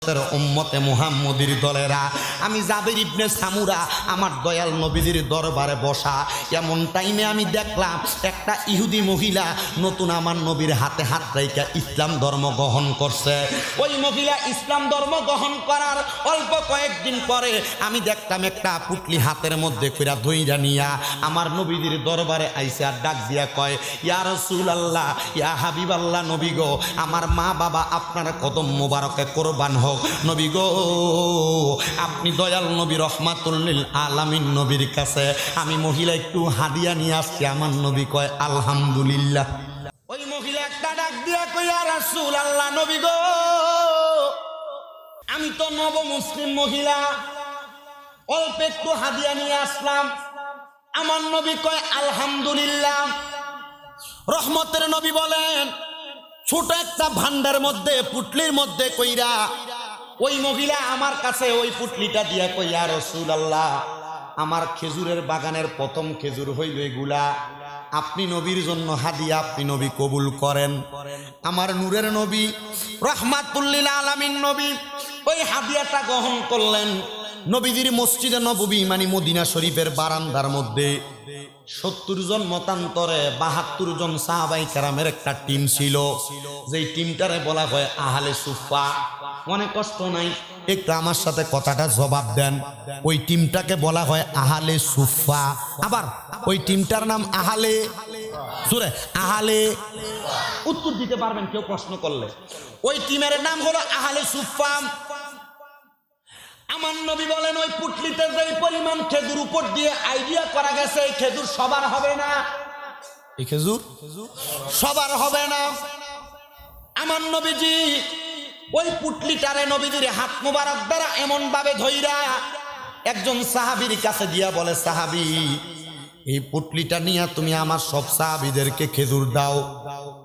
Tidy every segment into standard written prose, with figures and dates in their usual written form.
দরবেশের উম্মতে মুহাম্মদীর দলেরা, আমি জাবের ইবনে সামুরা আমার দয়াল নবীজির দরবারে বসা। এমন টাইমে আমি দেখলাম একটা ইহুদি মহিলা নতুন আমার নবীর হাতে হাত রাইখা ইসলাম ধর্ম গ্রহণ করছে। ওই মহিলা ইসলাম ধর্ম গ্রহণ করার অল্প কয়েকদিন পরে আমি দেখতাম একটা পুটলি হাতের মধ্যে কইরা ধইরা নিয়া আমার নবীজির দরবারে আইসে আর ডাক দিয়া কয়, ইয়া রাসূলুল্লাহ, ইয়া হাবিবাল্লাহ, নবী গো, আমার মা বাবা আপনার কদম মোবারকে কোরবান হোক। নবী গো, আপনি দয়াল নবী রহমাতুল লিল আলামিন নবীর কাছে আমি মহিলা একটু হাদিয়া নিয়ে আসছি। আমার নবী কয় আলহামদুলিল্লাহ। ওই মহিলা একটা ডাক দিয়া কয়, ইয়া রাসূলুল্লাহ, নবী গো, আমি তো নব মুসলিম মহিলা, অল্প একটু হাদিয়া নিয়ে আসলাম। আমার নবী কয় আলহামদুলিল্লাহ। রহমতের নবী বলেন, ছোট একটা ভান্ডার মধ্যে পুটলির মধ্যে কইরা ওই মহিলা আমার কাছে ওই পুটলিটা দিয়া কই, ইয়া রাসূলুল্লাহ, আমার খেজুরের বাগানের প্রথম খেজুর হইল এগুলা, আপনি নবীর জন্য হাদিয়া, আপনি নবী কবুল করেন। আমার নূরের নবী রহমাতুল লিল আলামিন নবী ওই হাদিয়াটা গ্রহণ করলেন। নবীজির মসজিদে নববী মানে মদিনা শরীফের বারান্দার মধ্যে 70 জন মতান্তরে 72 জন সাহাবাই কেরামের একটা টিম ছিল, যেই টিমটারে বলা হয় আহলে সুফা। মনে কষ্ট নাই, একটু আমার সাথে কথাটা জবাব দেন। ওই টিমটাকে বলা হয় আহলে সুফা, আবার ওই টিমটার নাম আহলে সুরে আহলে, উত্তর দিতে পারবেন কেউ প্রশ্ন করলে। ওই টিমের নাম হলো আহলে সুফা। আমার নবী বলেন, ওই পুটলিতে যে পরিমাণ খেজুর উপর দিয়ে আইডিয়া করা গেছে, এই খেজুর সবার হবে না, এই খেজুর সবার হবে না। আমার নবীজি ওই পুটলিটারে নবীজির হাত মুবারক দ্বারা এমন ভাবে ধইরা একজন সাহাবীর কাছে দিয়া বলে, সাহাবী, এই পুটলিটা নিয়ে তুমি আমার সব সাহাবীদেরকে খেজুর দাও,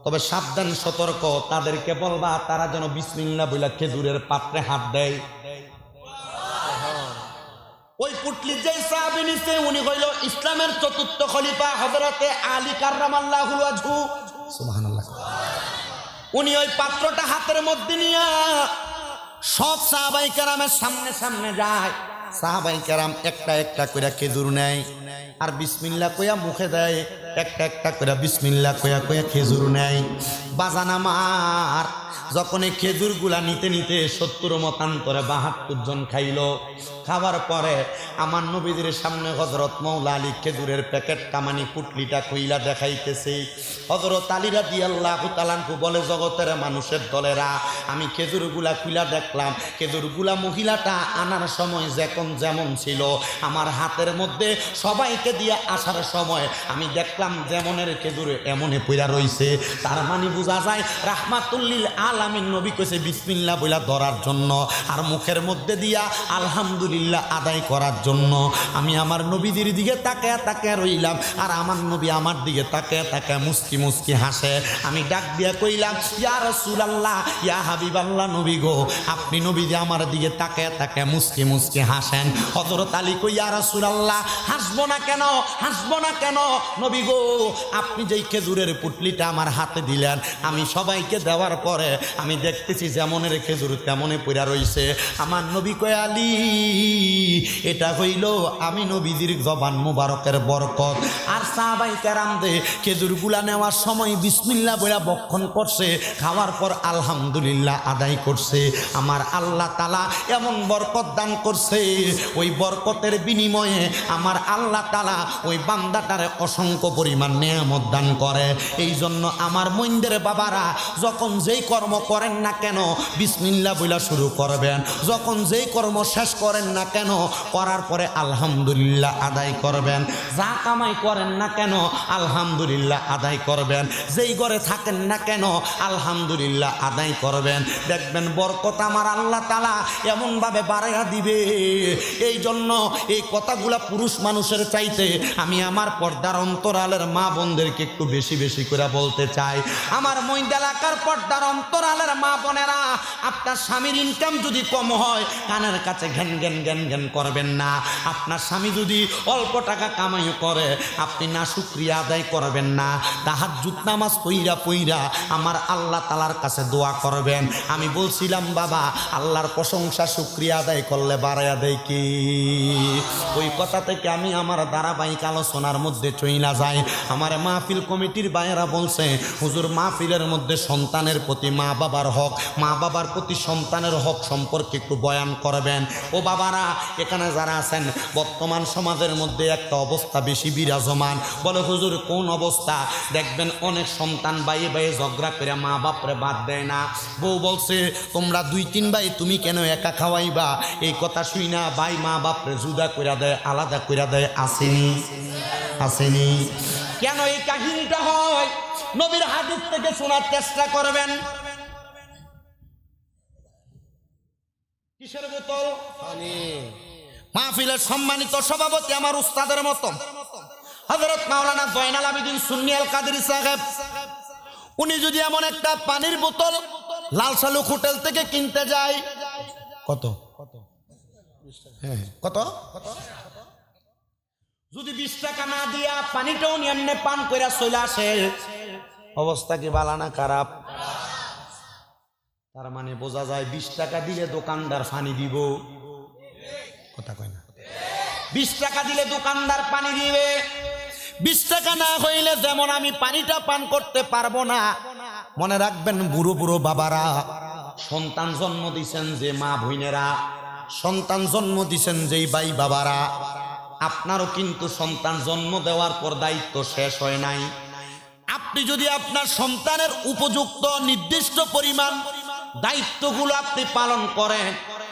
তবে সাবধান, সতর্ক, তাদেরকে বলবা তারা যেন বিসমিল্লাহ বইলা খেজুরের পাত্রে হাত দেয়। ওই পুটলি যে সাহাবী নিছে উনি হইল ইসলামের চতুর্থ খলিফা হযরতে আলী কাররামাল্লাহু ওয়াজহু, সুবহানাল্লাহ। উনি ওই পাত্রটা হাতের মধ্যে নিয়ে সব সাহাবাই কেরামের সামনে সামনে যায়। সাহাবাই কেরাম একটা একটা করে খেজুর নেয় আর বিসমিল্লাহ কইয়া মুখে দেয়, একটা একটা করে বিসমিল্লাহ কইয়া কইয়া খেজুর নেয়। বাজান আমার, যখন এই খেজুরগুলা নিতে নিতে 70 মতান্তরে 72 জন খাইল। খাবার পরে আমার নবীদের সামনে হযরত মাওলা আলী খেজুরের প্যাকেট কামানি পুটলিটা কইলা দেখাইতেছে। হযরত আলী রাদিয়াল্লাহু তাআলা বলে, জগতের মানুষের দলেরা, আমি খেজুরগুলা খুইলা দেখলাম, খেজুরগুলা মহিলাটা আনার সময় যেমন ছিল, আমার হাতের মধ্যে সবাইকে দিয়ে আসার সময় আমি দেখলাম যেমনের খেজুর এমনে পইরা রইছে। তার মানে বোঝা যায় রাহমাতুল লিল আলামিন নবী কইছে বিসমিল্লাহ বইলা ধরার জন্য আর মুখের মধ্যে দিয়া আলহামদুলিল্লাহ আদায় করার জন্য। আমি আমার নবীজির দিকে তাকায়া তাকায়া রইলাম আর আমার নবী আমার দিকে তাকায়া তাকায়া মুস্কি মুস্কি হাসে। আমি ডাক দিয়া কইলাম, ইয়া রাসূলুল্লাহ, ইয়া হাবিবাল্লাহ, নবী গো, আপনি নবীজি আমার দিকে তাকায়া তাকায়া মুস্কি মুস্কি হাসেন। হযরত আলী কই, ইয়া রাসূলুল্লাহ, হাসবো না কেন, হাসবো না কেন, নবী গো, আপনি যেই খেজুরের পুটলিটা আমার হাতে দিলেন, আমি সবাইকে দেওয়ার পরে আমি দেখতেছি যেমনের খেজুর তেমনে পড়া রইছে। আমার নবী কয়, আলী, এটা হইল আমি নবীজির জবান মুবারকের বরকত। আর সাহাবায়ে কেরামদের খেজুরগুলা নেওয়ার সময় বিসমিল্লাহ বলে বক্ষণ করছে, খাওয়ার পর আলহামদুলিল্লাহ আদায় করছে। আমার আল্লাহ তাআলা এমন বরকত দান করছে, ওই বরকতের বিনিময়ে আমার আল্লাহ তাআলা ওই বান্দাটারে অসংখ্য পরিমাণ নেয়ামত দান করে। এই জন্য আমার মইনদের বাবারা, যখন যেই কর্ম করেন না কেন বিসমিল্লাহ বইলা শুরু করবেন, যখন যেই কর্ম শেষ করেন না কেন করার পরে আলহামদুলিল্লাহ আদায় করবেন। যা কামাই করেন না কেন আলহামদুলিল্লাহ আদায় করবেন। যেই ঘরে থাকেন না কেন আলহামদুলিল্লাহ আদায় করবেন। দেখবেন বরকত আমার আল্লাহ তাআলা এমনভাবে বাড়াইয়া দিবেন, এই জন্য এই কথাগুলা পুরুষ মানুষের চাইতে আমি আমার পর্দার অন্তরালের মা বোনদেরকে একটু বেশি বেশি করে বলতে চাই। আমার মইন্দা এলাকার পর্দার অন্তরালের মা বোনেরা, আপনার স্বামীর ইনকাম যদি কম হয় কানের কাছে ঘ্যান ঘ্যান ঘ্যান ঘ্যান করবেন না। আপনার স্বামী যদি অল্প টাকা কামাই করে আপনি না শুকরিয়া আদায় করবেন না। তাহাজ্জুদ নামাজ পইরা পইরা আমার আল্লাহ তাআলার কাছে দোয়া করবেন। আমি বলছিলাম বাবা, আল্লাহর প্রশংসা শুকরিয়া আদায় করলে বাড়াইয়া দেয় কি? ওই কথা থেকে আমি আমার ধারাবাহিক আলোচনার মধ্যে চইলা যাই। আমার মাহফিল কমিটির ভাইয়েরা বলছে, হুজুর মাহফিলের মধ্যে সন্তানের প্রতি মা বাবার হক, মা বাবার প্রতি সন্তানের হক সম্পর্কে একটু বয়ান করবেন। ও বাবারা, এখানে যারা আছেন বর্তমান সমাজের মধ্যে একটা অবস্থা বেশি বিরাজমান। বলে হুজুর কোন অবস্থা? দেখবেন অনেক সন্তান বাইয়ে বাইয়ে ঝগড়া করে মা বাপরে বাদ দেয় না। বউ বলছে তোমরা 2-3 ভাই, তুমি কেন একা খাওয়াইবা? এই কথা শুই না ভাই মা বাপরে জুদা কইরা দেয়, আলাদা কইরা দেয়। আসেনি আসেনি? কেন এই কাহিনীটা হয়? নবীর হাদিস থেকে শোনার চেষ্টা করবেন। কিসের বোতল? পানি। মাহফিলের সম্মানিত সভাপতি আমার উস্তাদের মতো হযরত মাওলানা জয়নাল আবেদিন সুন্নি আল কাদেরী সাহেব, উনি যদি এমন একটা পানির বোতল লাল শালুক হোটেল থেকে কিনতে যায়, কত কত যদি 20 টাকা না দিয়া পানিটাও এমনি পান কইরা চলে আসে, অবস্থা কি ভালো না খারাপ? তার মানে বোঝা যায় 20 টাকা দিলে দোকানদার পানি দিব। কথা কয় না? 20 টাকা দিলে দোকানদার পানি দিবে। 20 টাকা না হইলে যেমন আমি পানিটা পান করতে পারবো না। মনে রাখবেন বুড়ো বুড়ো বাবারা, সন্তান জন্ম দিছেন যে মা বোনেরা, সন্তান জন্ম দিছেন যেই ভাই বাবারা, আপনারও কিন্তু সন্তান জন্ম দেওয়ার পর দায়িত্ব শেষ হয় নাই। আপনি যদি আপনার সন্তানের উপযুক্ত নির্দিষ্ট পরিমাণ দায়িত্বগুলো আপনি পালন করেন,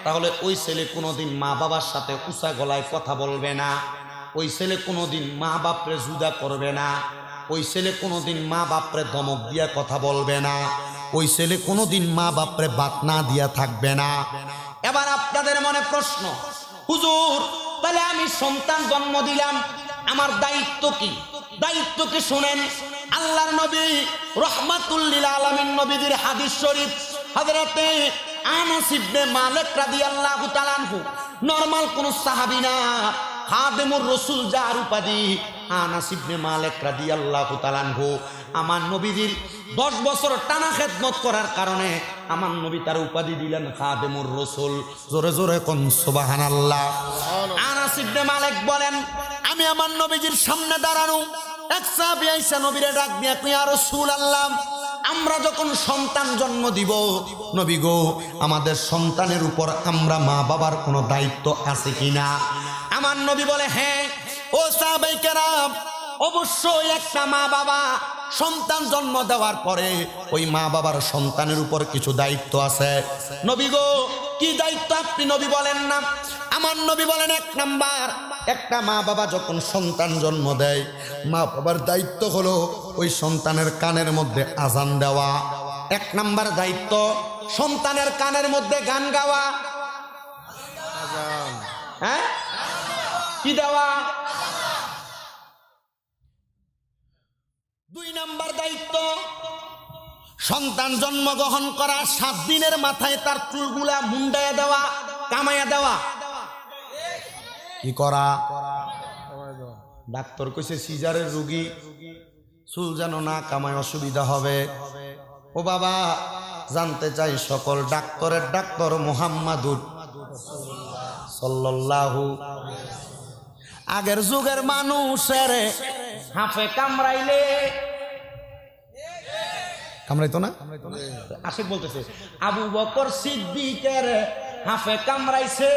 তাহলে ওই ছেলে কোনোদিন মা বাবার সাথে উঁচা গলায় কথা বলবে না। ওই ছেলে কোনোদিন মা বাপরে জুদা করবে না। ওই ছেলে কোনোদিন মা বাপরে ধমক দিয়া কথা বলবে না। ওই ছেলে কোনোদিন মা বাপরে বাত না দিয়া থাকবে না। এবার আপনাদের মনে প্রশ্ন, হুজুর তাহলে আমি সন্তান জন্ম দিলাম, আমার দায়িত্ব কি? দায়িত্ব কি শুনেন। আল্লাহর নবী রাহমাতুল লিল আলামিন নবীর হাদিস শরীফ, হযরতে আনাস ইবনে মালিক রাদিয়াল্লাহু তাআলা আনহু, নরমাল কোন সাহাবী না, খাদেমুর রাসূল যার উপাধি আনাস ইবনে মালিক রাদিয়াল্লাহু তাআলা আনহু, আমার নবীজির 10 বছর টানা খেদমত করার কারণে আমার নবী তার উপাধি দিলেন খাদেমুর রাসূল। জোরে জোরে কোন সুবহানাল্লাহ। আনাস ইবনে মালিক বলেন, আমি আমার নবীজির সামনে দাঁড়ানো, এক সাহাবী আইসা নবীরে ডাক দিয়া কই, ইয়া রাসূলুল্লাহ, আমরা যখন সন্তান জন্ম দিব, নবী গো আমাদের সন্তানের উপর আমরা মা বাবার কোনো দায়িত্ব আছে কিনা? আমার নবী বলে, হ্যাঁ ও সাহাবায়ে কেরাম, অবশ্যই একটা মা বাবা সন্তান জন্ম দেওয়ার পরে ওই মা বাবার সন্তানের উপর কিছু দায়িত্ব আছে। নবী গো কি দায়িত্ব আপনি নবী বলেন না? আমার নবী বলেন, 1 নাম্বার, একটা মা বাবা যখন সন্তান জন্ম দেয়, মা বাবার দায়িত্ব হলো ওই সন্তানের কানের মধ্যে আজান দেওয়া। 1 নাম্বার দায়িত্ব সন্তানের কানের মধ্যে গান গাওয়া। হ্যাঁ, কি দেওয়া? 2 নাম্বার দায়িত্ব সন্তান জন্মগ্রহণ করার 7 দিনের মাথায় তার চুলগুলা মুন্ডায়া দেওয়া, কামাইয়া দেওয়া। কি করা? ডাক্তার কইছে সিজারের রোগী, চুল যেন না কামায় অসুবিধা হবে। ও বাবা, জানতে চাই সকল ডাক্তারের ডাক্তার মুহাম্মাদুর সাল্লাল্লাহু। আগের যুগের মানুষের হাফে কামড়াইলে, কামড়াইতো না? আশিক বলতেছে আবু বকর সিদ্দিকের হাফে কামড়াইছে,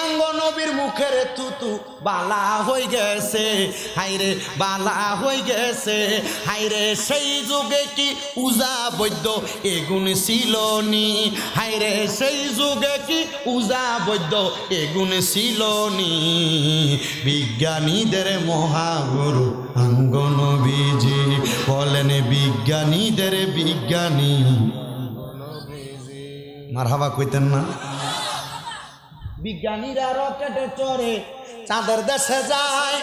আঙ্গ নবীর মুখের তুতু বালা হয়ে গেছে, হাইরে বালা হয়ে গেছে। হাইরে সেই যুগে কি উজা বৈদ্য এগুণ ছিল নি? হাইরে সেই যুগে কি উজা বৈদ্য এগুণ ছিল নি? বিজ্ঞানীদের মহাগুরু আঙ্গ নবীজি বলেন, বিজ্ঞানীদের বিজ্ঞানী। মারহাবা কইতেন না? বিজ্ঞানীরা রকেটে চড়ে চাঁদের দেশে যায়,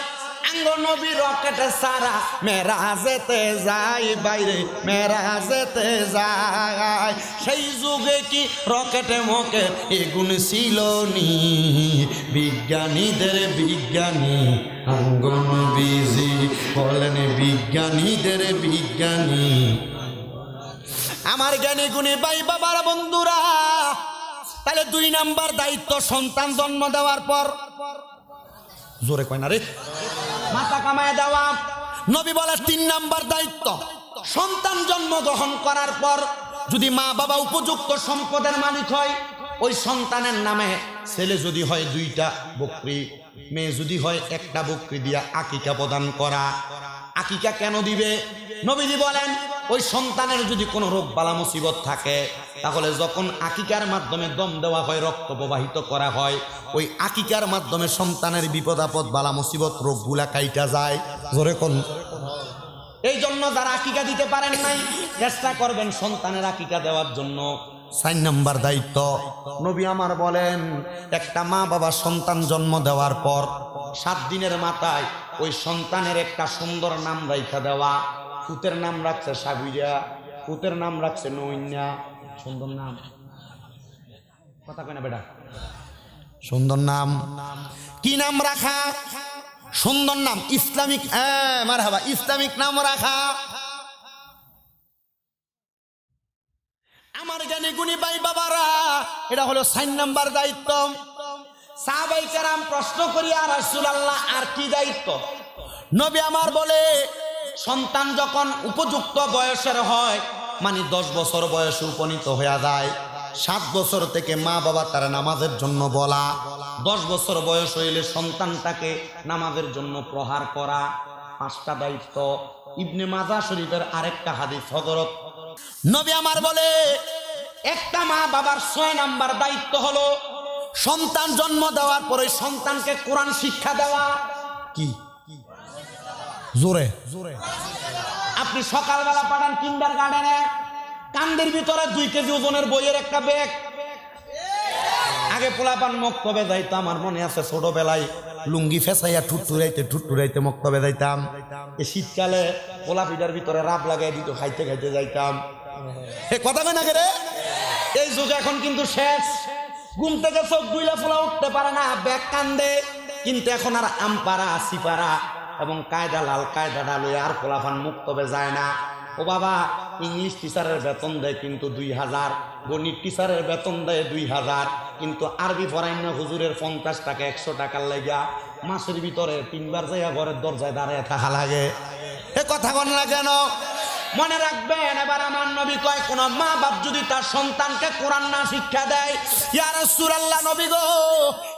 আঙ্গ নবী রকেটে সারা মেরাজেতে যায়, বাইরে মেরাজেতে যায়। সেই যুগে কি রকেটে মকে এগুন ছিল নি, বিজ্ঞানীদের বিজ্ঞানী আঙ্গ নবীজি বলেন বিজ্ঞানীদের বিজ্ঞানী। আমার জ্ঞানী গুণী ভাই বাবার বন্ধুরা, তাহলে 2 নাম্বার দায়িত্ব সন্তান জন্ম দেওয়ার পর, জোরে কয় না রে, মাথা কামায় দেওয়া। নবী বলে 3 নাম্বার দায়িত্ব সন্তান জন্মগ্রহণ করার পর যদি মা বাবা উপযুক্ত সম্পদের মালিক হয়, ওই সন্তানের নামে ছেলে যদি হয় 2টা বকরি, মেয়ে যদি হয় 1টা বকরি দিয়া আকিকা প্রদান করা। আকিকা কেন দিবে? নবীজি বলেন ওই সন্তানের যদি কোনো রোগ বালা মুসিবত থাকে, তাহলে যখন আকিকার মাধ্যমে দম দেওয়া হয়, রক্ত প্রবাহিত করা হয়, ওই আকিকার মাধ্যমে সন্তানের বিপদ আপদ বালা মুসিবত রোগগুলা কাইটা যায়। জোরে কোন। এই জন্য যারা আকিকা দিতে পারেন নাই, চেষ্টা করবেন সন্তানের আকিকা দেওয়ার জন্য। 4 নাম্বার দায়িত্ব নবী আমার বলেন, একটা মা বাবা সন্তান জন্ম দেওয়ার পর 7 দিনের মাথায় ওই সন্তানের একটা সুন্দর নাম রাইখা দেওয়া। পুতের নাম রাখছে সাবিরা, পুতের নাম রাখছে নৈন্যা। সুন্দর নাম, কথা কয় না বেটা, সুন্দর নাম। কি নাম রাখা? সুন্দর নাম, ইসলামিক, মারহাবা, ইসলামিক নাম রাখা। আমার জ্ঞানী গুণী ভাই বাবারা, এটা হলো 4 নাম্বার দায়িত্ব। সাহাবায়ে কেরাম প্রশ্ন করি, আর রাসূলুল্লাহ আর কি দায়িত্ব? নবী আমার বলে, সন্তান যখন উপযুক্ত বয়সের হয়, মানে 10 বছর বয়সে উপনীত হয়ে যায়, 7 বছর থেকে মা বাবা তার নামাজের জন্য বলা, 10 বছর বয়স হইলে সন্তানটাকে নামাজের জন্য প্রহার করা। 5টা দায়িত্ব। ইবনে মাজাহ শরীফের আরেকটা হাদিস, হযরত নবী আমার বলে, একটা মা বাবার 6 নাম্বার দায়িত্ব হলো সন্তান জন্ম দেওয়ার পরে সন্তানকে কোরআন শিক্ষা দেওয়া। কি জোরে জোরে? আপনি সকালবেলা পাঠান কিন্ডারগার্টেনে, কান্দের ভিতরে 2 কেজি ওজনের বইয়ের একটা ব্যাগ। আগে পোলাপান মক্তবে যাইতাম, আমার মনে আছে ছোটবেলায় লুঙ্গি ফেসাইয়া ঠুট্টুরাইতে মক্তবে যাইতাম। এই শীতকালে পোলা পিঠার ভিতরে রাব লাগাই দিত, খাইতে খাইতে যাইতাম। কথা কয় না কে রে? এই যুগ এখন কিন্তু শেষ। ঘুম থেকে চোখ দুইলা পোলা উঠতে পারে না, ব্যাগ কান্দে। কিন্তু এখন আর আমপাড়া, সিপাড়া এবং কায়দা লাল কায়দা ডালুই আর পোলাপান মুক্তবে যায় না। ও বাবা, ইংলিশ টিচারের বেতন দেয় কিন্তু 2000, গণিত টিচারের বেতন দেয় 2000, কিন্তু আরবি পড়াইন না হুজুরের 50 টাকা 100 টাকার লেগা মাসের ভিতরে 3 বার যাইয়া ঘরের দরজায় দাঁড়িয়ে থাকা লাগে। এ কথা বল না কেন? মনে রাখবেন, এবার আমার নবী কয়, কোন মা বাপ যদি তার সন্তানকে কোরআন না শিক্ষা দেয়, ইয়া রাসূলুল্লাহ নবী গো,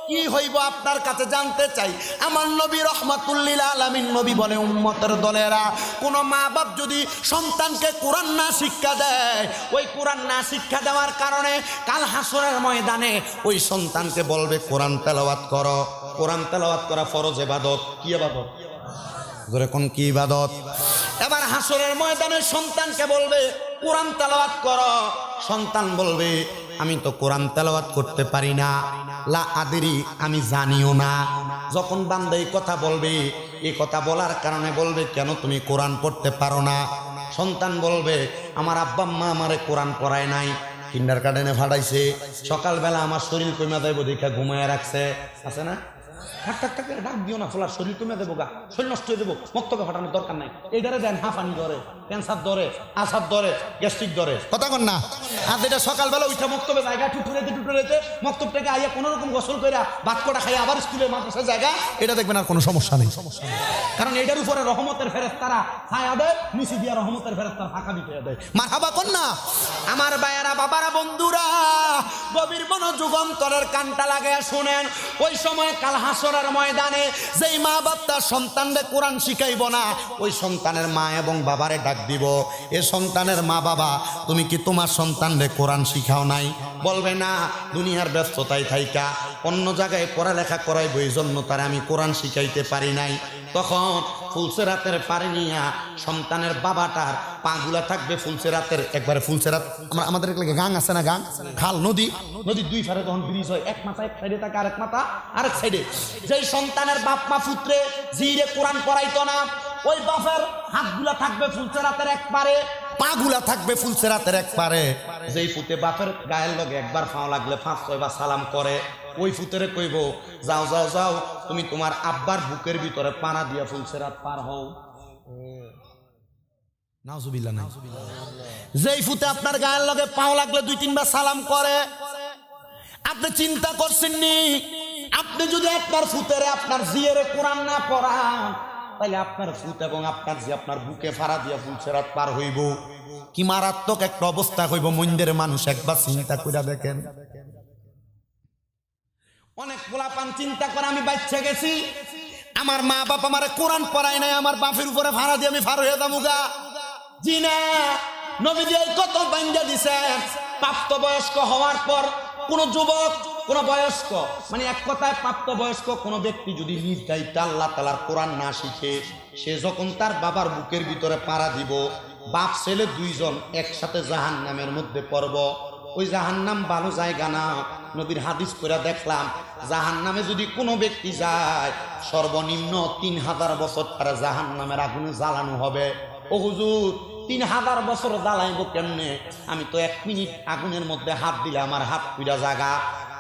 কি হইব আপনার কাছে জানতে চাই। আমার নবী রহমাতুল লিল আলামিন নবী বলে, উম্মতের দলেরা, কোন মা বাপ যদি সন্তানকে কোরআন না শিক্ষা দেয়, ওই কোরআন না শিক্ষা দেওয়ার কারণে কাল হাসরের ময়দানে ওই সন্তানকে বলবে কোরআন তেলাওয়াত করো। কোরআন তেলাওয়াত করা ফরজ ইবাদত। কি ইবাদত? জোরে কোন, কি ইবাদত? এবার হাসরের ময়দানে সন্তানকে বলবে কোরআন তেলাওয়াত করো। সন্তান বলবে, আমি তো কোরআন তেলাওয়াত করতে পারি না, লা আদরি, আমি জানিও না। যখন বান্দা এই কথা বলবে, এই কথা বলার কারণে বলবে, কেন তুমি কোরআন পড়তে পারো না? সন্তান বলবে, আমার আব্বা আম্মা আমারে কোরআন পড়ায় নাই, কিন্ডারগার্টেনে ফাটাইছে, সকালবেলা আমার শরীর কমে যাইব দেখা ঘুমায় রাখছে। আছে না? ডাক দিও না, ফলার শরীর কমে দেবো, গা শরীর নষ্ট হয়ে দেবো, মক্তবে ফাটানোর দরকার নাই। এই ধরে দেন, হাঁফানি ধরে, ক্যান্সার ধরে, আসার ধরে, গ্যাস্ট্রিক ধরে। কথা কন না? আর যেটা সকালবেলা উঠে মক্তবে জায়গা টুটুরেতে মক্তব থেকে আইয়া কোনো রকম গোসল করে ভাত কটা খাইয়া আবার স্কুলে মাদ্রাসার জায়গা, এটা দেখবেন আর কোনো সমস্যা নেই। কারণ এটার উপরে রহমতের ফেরেশতারা ছায়া দেয়, নিচে দিয়া রহমতের ফেরেশতারা ফাঁকা দিতে দেয়। মারহাবা কন না? আমার ভাইয়েরা, বাবারা, বন্ধুরা, গভীর মনোযোগ অন্তরের কানটা লাগাইয়া শুনেন। ওই সময় কাল হাসরের ময়দানে যেই মা বাপ তার সন্তানকে কোরআন শিখাইব না, ওই সন্তানের মা এবং বাবারে ডাক দিব, এ সন্তানের মা বাবা, তুমি কি তোমার সন্তানকে কোরআন শিখাও নাই? বলবে না দুনিয়ার ব্যস্ততায় থাইকা অন্য জায়গায় পড়ালেখা করাইব, এই জন্য তার আমি কোরআন শিখাইতে পারি নাই। তখন ফুলসেরাতের পারে নিয়া সন্তানের বাবাটার পাগুলা থাকবে ফুলসেরাতের, একবারে ফুলসেরাত আমাদের গাং আছে না, গাং খাল নদী, নদীর দুই পারে তখন ব্রিজ হয়, এক মাথা এক সাইডে থাকে, আরেক মাথা আরেক সাইডে। যেই সন্তানের বাপ মা পুত্রে জিরে কোরআন পড়াইতো না, ওই বাপের হাতগুলা থাকবে ফুলসেরাতের এক পারে, পাগুলা থাকবে ফুলসেরাতের এক পারে। যেই ফুতে বাপের গায়ের লগে একবার পাও লাগলে 5-6 বার সালাম করে, ওই ফুতেরে কইব যাও যাও যাও তুমি তোমার আব্বার বুকের ভিতরে পাড়া দিয়া ফুলসেরাত পার হও। নাউজুবিল্লাহ নাই। যেই ফুতে আপনার গায়ের লগে পাও লাগলে 2-3 বার সালাম করে, আপনি চিন্তা করছেন নি আপনি যদি আপনার ফুতেরে আপনার জিয়েরে কোরআন না পড়ান তাহলে আপনার ফুত এবং আপনার জি আপনার বুকে ফাড়া দিয়া ফুলসেরাত পার হইব, কি মারাত্মক একটা অবস্থা হইব। মন্দিরের মানুষ একবার চিন্তা করে দেখেন। অনেক পোলাপান চিন্তা করে আমি বাচ্চা গেছি, আমার মা বাপ আমার কোরআন পড়ায় নাই, আমার বাপের উপরে ভাড়া দিয়ে আমি ফার হয়ে যাবুগা। জি না, নবীজি কত বাঙ্গা দিছেন। প্রাপ্তবয়স্ক হওয়ার পর কোন যুবক কোন বয়স্ক, মানে এক কথায় প্রাপ্তবয়স্ক কোন ব্যক্তি যদি নিজ দায়িত্বে আল্লাহ তাআলার কোরআন না শিখে, সে যখন তার বাবার বুকের ভিতরে পাড়া দিব, বাপ ছেলে 2 জন একসাথে জাহান্নামের মধ্যে পড়ব। ওই জাহান্নাম ভালো জায়গা না। নবীর হাদিস করে দেখলাম জাহান্নামে যদি কোনো ব্যক্তি যায় সর্বনিম্ন 3000 বছর তারা জাহান্নামের আগুনে জ্বালানো হবে। ও হুজুর 3000 বছর জ্বালাইব কেমনে? আমি তো 1 মিনিট আগুনের মধ্যে হাত দিলে আমার হাত পুড়া জাগা,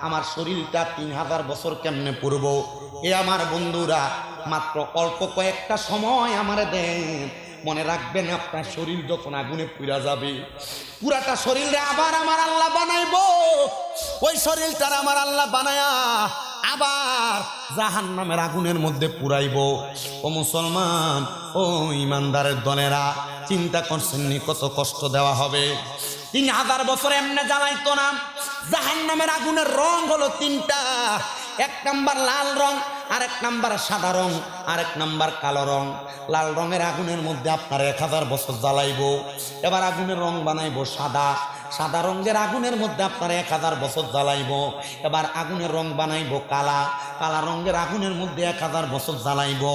আমার শরীরটা 3000 বছর কেমনে পুরব? এ আমার বন্ধুরা, মাত্র অল্প কয়েকটা সময় আমারে দেন। মনে রাখবেন আপনার শরীর যখন আগুনে পুড়া যাবে, পুরাটা শরীরে আবার আমার আল্লাহ বানাইবো। ওই শরীরটার আমার আল্লাহ বানায়া আবার জাহান্নামের আগুনের মধ্যে পুরাইবো। ও মুসলমান, ও ইমানদারের দলেরা, চিন্তা করছেন নি কত কষ্ট দেওয়া হবে? 3000 বছর এমনি জ্বালাইতো না। জাহান্নামের আগুনের রং হলো 3টা। 1 নাম্বার লাল রং, আরেক নাম্বার সাদা রং, আরেক নাম্বার কালো রং। লাল রঙের আগুনের মধ্যে আপনার 1000 বছর জ্বালাইবো। এবার আগুনের রং বানাইবো সাদা, সাদা রঙের আগুনের মধ্যে আপনার 1000 বছর জ্বালাইবো। এবার আগুনের রং বানাইবো কালা, কালা রঙের আগুনের মধ্যে 1000 বছর জ্বালাইবো।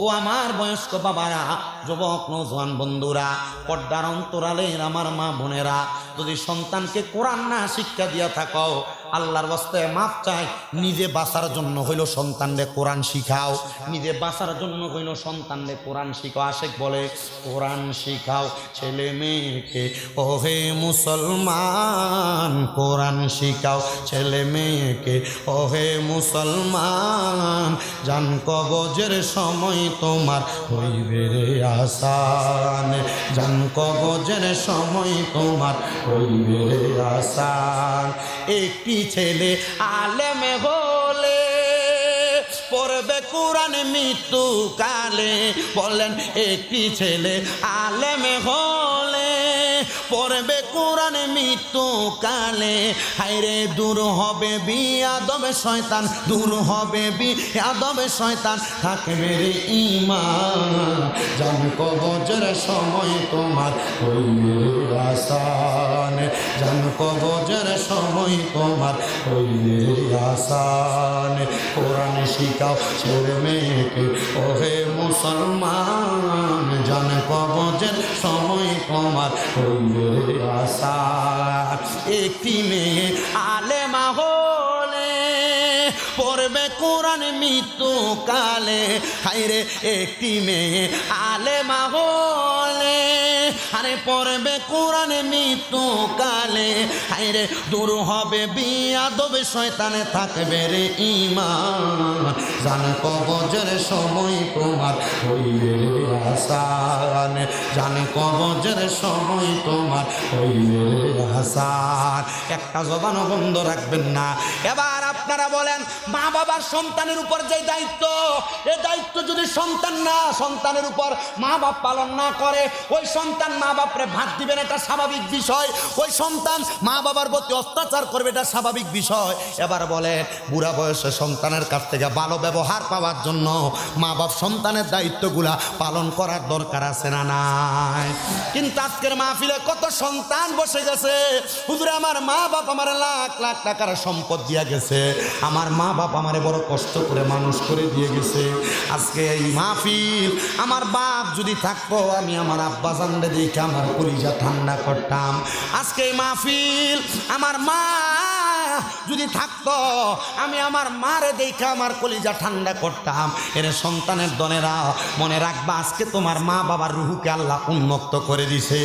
ও আমার বয়স্ক বাবারা, যুবক নওজোয়ান বন্ধুরা, পর্দার অন্তরালের আমার মা বোনেরা, যদি সন্তানকে কোরআন না শিক্ষা দিয়া থাকো, আল্লাহর ওয়াস্তে মাফ চাই, নিজে বাঁচার জন্য হইল সন্তানরে কোরআন শিখাও, নিজে বাঁচার জন্য হইল সন্তানরে কোরআন শিখাও। আশেক বলে কোরআন শিখাও ছেলে মেয়েকে, ওহে মুসলমান কোরআন শিখাও ছেলে মেয়েকে, ওহে মুসলমান জান কবজের সময় তোমার হইবে রে আসান, জান কবজের সময় তোমার হইবে রে আসান। একটি ছেলে আলেম হলে পড়বে কোরআন মৃত্যু কালে, বলেন একটি ছেলে আলেম হলে পড়বে কোরআন মৃত্যু কালে। হায়রে দূর হবে বিয়াদবে শয়তান, দূর হবে বিয়াদবে শয়তান, থাকবে রে ঈমান জান কবজের সময় তোমার হইবে রে আসান, জান কবজের সময় তোমার হইবে রে আসান। কোরআন শিখাও ছেলে মেয়েকে, ওহে মুসলমান জান কবজের সময় তোমার হইবে রে আসান। একটি মেয়ে আলেমা হলে পড়বে কোরআন মৃত্যু কালে, হায়রে একটি মেয়ে আলেমা হলে আরে পড়বে কোরআন মৃত্যু কালে। হায়রে দূর হবে বিয়াদবে শয়তানে, থাকবে রে ঈমান জান কবজের সময় তোমার হইবে রে আসান, জান কবজের সময় তোমার হইবে রে আসান। একটা জবানও বন্ধ রাখবেন না। এবার আপনারা বলেন মা বাবার সন্তানের উপর যে দায়িত্ব, এই দায়িত্ব যদি সন্তানের উপর মা বাপ পালন না করে, ওই সন্তান মা বাপরে ভাত দিবেন, এটা স্বাভাবিক বিষয়। ওই সন্তান মা বাবার প্রতি অত্যাচার করবে, এটা স্বাভাবিক বিষয়। এবার বলেন বুড়া বয়সে সন্তানের কাছ থেকে ভালো ব্যবহার পাওয়ার জন্য মা বাপ সন্তানের দায়িত্বগুলা পালন করার দরকার আছে না নাই? কিন্তু আজকের মাহফিলে কত সন্তান বসে গেছে, হুজুর আমার মা বাপ আমার লাখ লাখ টাকার সম্পদ দিয়া গেছে, আমার মা বাপ আমারে বড় কষ্ট করে মানুষ করে দিয়ে গেছে। আজকে এই মাহফিল আমার বাপ যদি থাকতো, আমি আমার আব্বা জানলে দেখে আমার কলিজা ঠান্ডা করতাম। আজকে এই মাহফিল আমার মা যদি থাকতো, আমি আমার মারে দেখে আমার কলিজা ঠান্ডা করতাম। এর সন্তানের দনেরা মনে রাখবা, আজকে তোমার মা বাবার রুহুকে আল্লাহ উন্মুক্ত করে দিছে।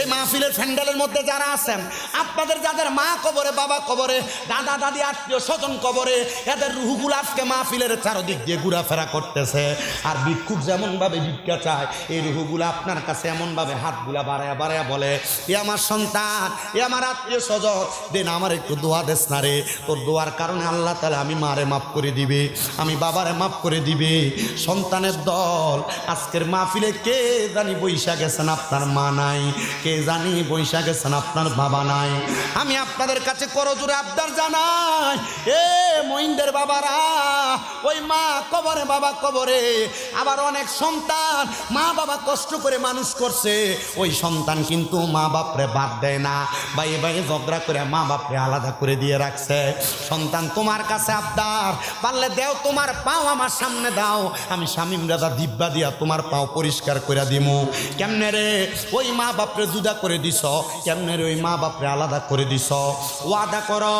এই মাহফিলের প্যান্ডেলের মধ্যে যারা আছেন, আপনাদের যাদের মা কবরে, বাবা কবরে, দাদা দাদি আত্মীয় স্বজন কবরে, এদের রুহুগুলো আজকে মাহফিলের চারদিক দিয়ে ঘোরাফেরা করতেছে। আর ভিক্ষুক যেমনভাবে ভিক্ষা চায়, এই রুহুগুলো আপনার কাছে এমনভাবে হাতগুলা বাড়ায়া বাড়ায়া বলে, এ আমার সন্তান, এ আমার আত্মীয় স্বজন, দেন আমার একটু দোয়া দেস না রে। তোর দোয়ার কারণে আল্লাহ তাআলা আমি মারে মাফ করে দিবে, আমি বাবারে মাফ করে দিবে। সন্তানের দল আজকের মাহফিলে কে জানি বৈশা গেছেন, আপনার মা নাই, কে জানি বৈশা গেছেন, আপনার বাবা নাই। আমি আপনাদের কাছে করজোরে আবদার জানাই, এ মইনদের বাবারা, ওই মা কবরে, বাবা কবরে, আবার অনেক সন্তান মা বাবা কষ্ট করে মানুষ করছে, ওই সন্তান কিন্তু মা বাপরে বাদ দেয় না, বাইরে বাইরে ঝগড়া করে মা বাপরে আলাদা করে দিয়ে রাখছে। সন্তান তোমার কাছে আবদার, পারলে দেও, তোমার পাও আমার সামনে দাও, আমি শামীম রাজা দিব্যা দিয়া তোমার পাও পরিষ্কার করে দিমু। কেমনে রে ওই মা বাপরে জুদা করে দিছ, কেমনে রে ওই মা বাপরে আলাদা করে দিছ? ওয়াদা করো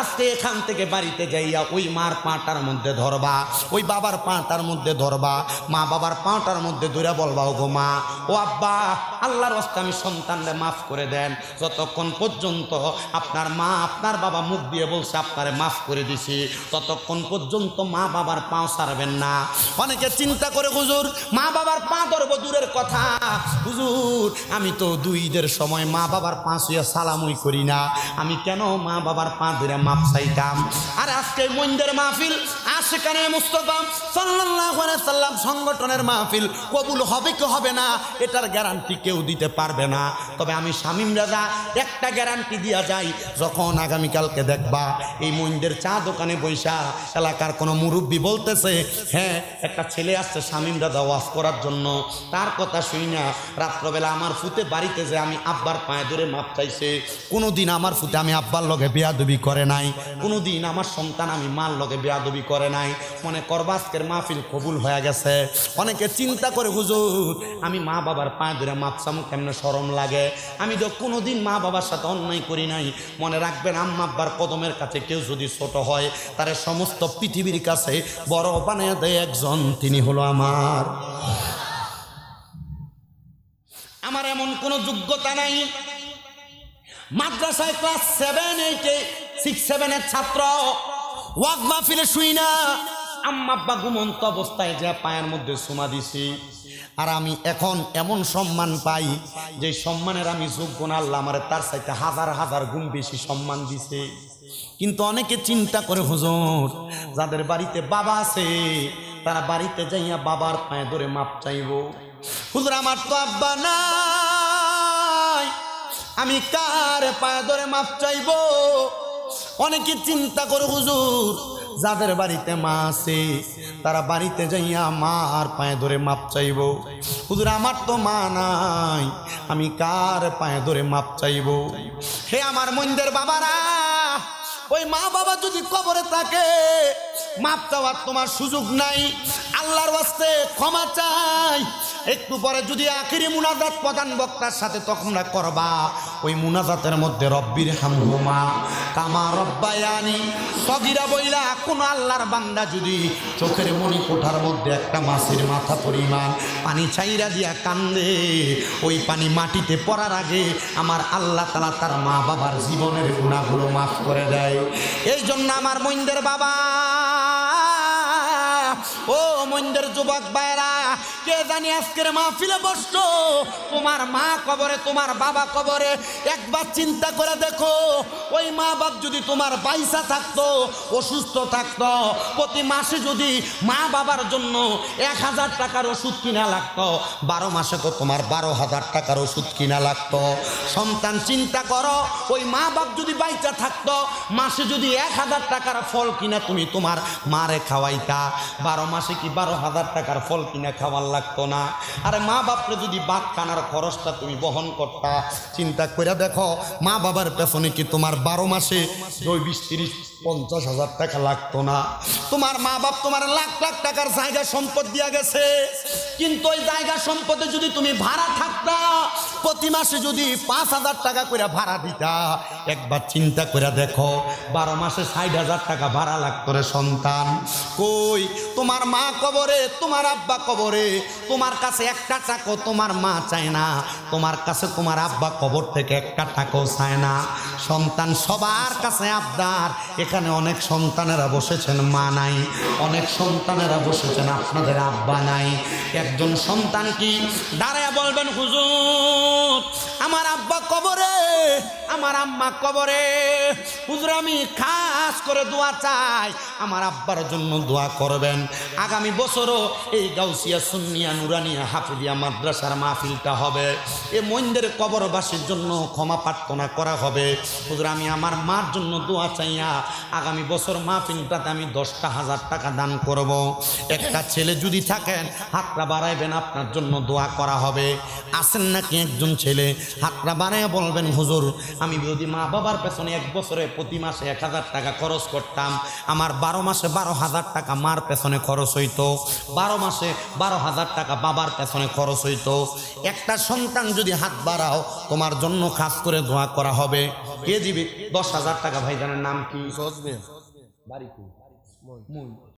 আজকে এখান থেকে বাড়িতে যাইয়া ওই মার পাটার মধ্যে ধরবা, ওই বাবার পাটার মধ্যে ধরবা, মা বাবার পাটার মধ্যে ধরে বলবা, ও গো মা, ও আব্বা, আল্লাহর রাস্তা আমি সন্তানরে মাফ করে দেন। যতক্ষণ পর্যন্ত আপনার মা আপনার বাবা মুখ দিয়ে বলছে আপনারে মাফ করে দিছি, ততক্ষণ পর্যন্ত মা বাবার পা ছাড়বেন না। অনেকে চিন্তা করে, হুজুর মা বাবার পা ধরবো দূরের কথা, হুজুর আমি তো ঈদের সময় মা বাবার পা ছুঁয়ে সালামই করি না, আমি কেন মা বাবার পা ধরে মাপ চাইতাম? আর আজকে মইনদের মাহফিল, আশিকানে মুস্তাফা সাল্লাল্লাহু আলাইহি সাল্লাম সংগঠনের মাহফিল, কবুল হবে কি হবে না এটার গ্যারান্টি কেউ দিতে পারবে না। তবে আমি শামীম রাজা একটা গ্যারান্টি দিয়া যাই, যখন আগামীকালকে দেখবা এই মইনদের চা দোকানে বৈশা এলাকার কোনো মুরব্বী বলতেছে, হ্যাঁ একটা ছেলে আসছে শামীম রাজা ওয়াজ করার জন্য, তার কথা শুই না রাত্রবেলা আমার ফুতে বাড়িতে যে আমি আব্বার পায়ে ধরে মাপ চাইছে, কোনোদিন আমার ফুতে আমি আব্বার লগে বেয়াদবি করে নাই, কোনোদিন আমার সন্তান আমি মার লগে বেয়াদবি করে নাই। মনে করবা আজকের মাহফিল কবুল হয়ে গেছে। অনেকে চিন্তা করে, হুজুর আমি মা বাবার পায়ে ধরে মাপ চামু, কেমনে শরম লাগে, আমি তো কোনোদিন মা বাবার সাথে অন্যায় করি নাই। মনে রাখবেন, আম্মা আব্বার কদমের কাছে কেউ যদি ছোট হয়, তার সমস্ত পৃথিবীর কাছে বড় বানিয়ে দেয় একজন, তিনি হলো আমার। আমার এমন কোনো যোগ্যতা নাই, মাদ্রাসায় ক্লাস 7, 8, 6, 7 এর ছাত্র, ওয়াজ মাহফিলে শুই না, আম্মা আব্বা ঘুমন্ত অবস্থায় যে পায়ের মধ্যে চুমা দিছি, আর আমি এখন এমন সম্মান পাই যে সম্মানের আমি যোগ্য না, আল্লাহ আমার তার চাইতে হাজার হাজার গুণ বেশি সম্মান দিছে। কিন্তু অনেকে চিন্তা করে, হুজুর যাদের বাড়িতে বাবা আছে তারা বাড়িতে যাইয়া বাবার পায়ে ধরে মাপ চাইব, হুজুর আমার তো আব্বা নাই, আমি কার পায়ে ধরে মাপ চাইব? অনেকে চিন্তা করে, হুজুর যাদের বাড়িতে মা আছে তারা বাড়িতে যাইয়া মার পায়ে ধরে মাপ চাইব, হুজুর আমার তো মা নাই, আমি কার পায়ে ধরে মাপ চাইব? হে আমার মইনদের বাবারা, ওই মা বাবা যদি কবরে থাকে, মাপ চাওয়ার তোমার সুযোগ নাই, আল্লাহর ওয়াস্তে ক্ষমা চাই। একটু পরে যদি আখিরি মুনাজাত প্রধান বক্তার সাথে তোমরা করবা, ওই মুনাজাতের মধ্যে রব্বির হামহুমা কামা রব্বায়ানি সগীরা বইলা কোন আল্লাহর বান্দা যদি চোখের মনি কোঠার মধ্যে একটা মাছের মাথা পরিমাণ পানি ছাইরা দিয়া কান্দে, ওই পানি মাটিতে পড়ার আগে আমার আল্লাহ তাআলা তার মা বাবার জীবনের গুনাহগুলো মাফ করে দেয়। এই জন্য আমার মইনদের বাবা, ও মইনদের যুবক ভাইরা, কে জানি আজকের মাহফিলে বসছো, তোমার মা কবরে, তোমার বাবা কবরে। একবার চিন্তা করে দেখো, ওই মা বাপ যদি তোমার পয়সা থাকতো, অসুস্থ থাকতো, প্রতি মাসে যদি মা বাবার জন্য 1000 টাকার ওষুধ কিনা লাগতো, 12 মাসে তো তোমার 12,000 টাকার ওষুধ কিনা লাগতো। সন্তান চিন্তা করো, ওই মা বাপ যদি বাইচা থাকতো, মাসে যদি 1000 টাকার ফল কিনা তুমি তোমার মারে খাওয়াইতা, 12 মাসে কি 12,000 টাকার ফল কিনা খাওয়ার লাগতো না? আরে মা বাপরে যদি বাদ কানার খরচটা তুমি বহন করতা, চিন্তা করে দেখো, মা বাবার পেছনে কি তোমার 12 মাসে 20, 30, 50,000 টাকা লাগতো না? তোমার মা বাপ তোমার লাখ লাখ টাকার জায়গা সম্পদ দিয়া গেছে, কিন্তু ওই জায়গা সম্পদে যদি তুমি ভাড়া থাকতা, প্রতি মাসে যদি 5,000 টাকা করে ভাড়া দিতা, একবার চিন্তা করে দেখো, 12 মাসে 60,000 টাকা ভাড়া লাগতো রে সন্তান। কই তোমার মা কবরে, তোমার আব্বা কবরে, তোমার কাছে একটা টাকাও তোমার মা চায় না, তোমার কাছে তোমার আব্বা কবর থেকে একটা টাকাও চায় না। সন্তান সবার কাছে আবদার। এখানে অনেক সন্তানেরা বসেছেন মা নাই, অনেক সন্তানেরা বসেছেন আপনাদের আব্বা নাই। একজন সন্তান কি দাঁড়ায় বলবেন, হুজুর আমার আব্বা কবরে, আমার আম্মা কবরে, হুজুর আমি খাস করে দোয়া চাই, আমার আব্বার জন্য দোয়া করবেন। আগামী বছরও এই গাউসিয়া সুন্নিয়া নুরানিয়া হাফিজিয়া মাদ্রাসার মাহফিলটা হবে, এ মইনদের কবরবাসীর জন্য ক্ষমা প্রার্থনা করা হবে। হুজুর আমি আমার মার জন্য দোয়া চাইয়া আগামী বছর মাহফিলটাতে আমি 10,000 টাকা দান করব। একটা ছেলে যদি থাকেন হাতটা বাড়াইবেন, আপনার জন্য দোয়া করা হবে। আসেন নাকি একজন ছেলে? হাতটা বাড়াইয়া বলবেন, হুজুর আমি যদি মা বাবার পেছনে এক বছরে প্রতি মাসে 1000 টাকা খরচ করতাম, আমার 12 মাসে 12,000 টাকা মার পেছনে খরচ হইতো, 12 মাসে 12,000 টাকা বাবার পেছনে খরচ হইতো। একটা সন্তান যদি হাত বাড়াও, তোমার জন্য খাস করে দোয়া করা হবে। কে দিবে 10,000 টাকা? ভাইজানের নাম কি? বাড়ি কি?